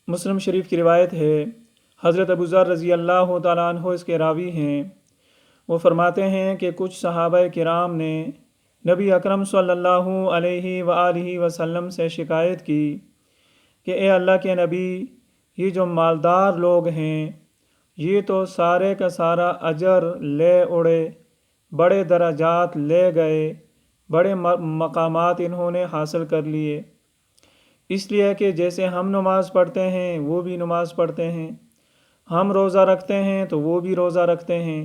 مسلم شریف کی روایت ہے، حضرت ابو ذر رضی اللہ تعالیٰ عنہ اس کے راوی ہیں۔ وہ فرماتے ہیں کہ کچھ صحابہ کرام نے نبی اکرم صلی اللہ علیہ وآلہ وسلم سے شکایت کی کہ اے اللہ کے نبی، یہ جو مالدار لوگ ہیں یہ تو سارے کا سارا اجر لے اڑے، بڑے درجات لے گئے، بڑے مقامات انہوں نے حاصل کر لیے، اس لیے کہ جیسے ہم نماز پڑھتے ہیں وہ بھی نماز پڑھتے ہیں، ہم روزہ رکھتے ہیں تو وہ بھی روزہ رکھتے ہیں،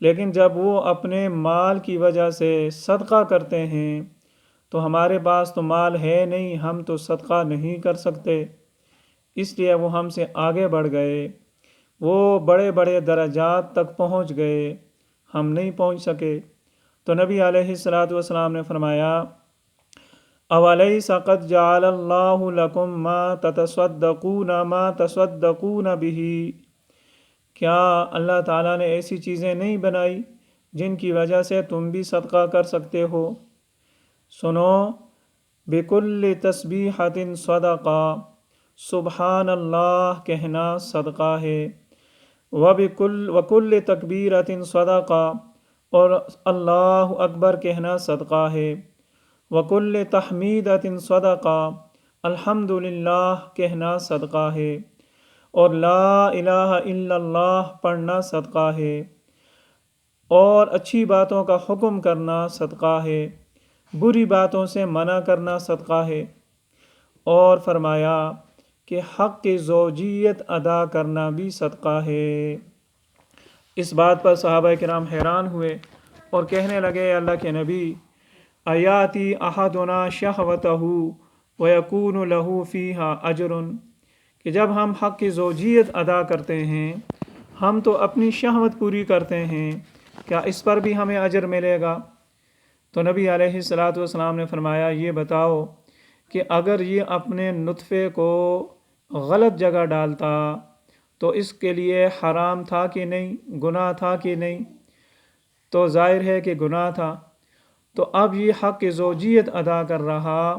لیکن جب وہ اپنے مال کی وجہ سے صدقہ کرتے ہیں تو ہمارے پاس تو مال ہے نہیں، ہم تو صدقہ نہیں کر سکتے، اس لیے وہ ہم سے آگے بڑھ گئے، وہ بڑے بڑے درجات تک پہنچ گئے، ہم نہیں پہنچ سکے۔ تو نبی علیہ الصلاۃ والسلام نے فرمایا، اولیس قد جعل اللہ لکم ما تصدقون بہ، کیا اللہ تعالیٰ نے ایسی چیزیں نہیں بنائی جن کی وجہ سے تم بھی صدقہ کر سکتے ہو؟ سنو، بکل تسبیحۃ صدقہ، سبحان اللہ کہنا صدقہ ہے، وکل تکبیرۃ صدقہ، اور اللہ اکبر کہنا صدقہ ہے، وکل تحمیدۃ صدقہ، الحمدللہ کہنا صدقہ ہے، اور لا الہ الا اللہ پڑھنا صدقہ ہے، اور اچھی باتوں کا حکم کرنا صدقہ ہے، بری باتوں سے منع کرنا صدقہ ہے، اور فرمایا کہ حق کی زوجیت ادا کرنا بھی صدقہ ہے۔ اس بات پر صحابہ کرام حیران ہوئے اور کہنے لگے، اللہ کے نبی، ایاتی احدنا شہوتہ ویکون لہ فیہا اجر، کہ جب ہم حق کی زوجیت ادا کرتے ہیں، ہم تو اپنی شہوت پوری کرتے ہیں، کیا اس پر بھی ہمیں اجر ملے گا؟ تو نبی علیہ الصلاۃ والسلام نے فرمایا، یہ بتاؤ کہ اگر یہ اپنے نطفے کو غلط جگہ ڈالتا تو اس کے لیے حرام تھا کہ نہیں، گناہ تھا کہ نہیں؟ تو ظاہر ہے کہ گناہ تھا۔ تو اب یہ حق کی زوجیت ادا کر رہا،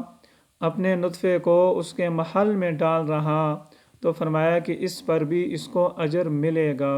اپنے نطفے کو اس کے محل میں ڈال رہا، تو فرمایا کہ اس پر بھی اس کو اجر ملے گا۔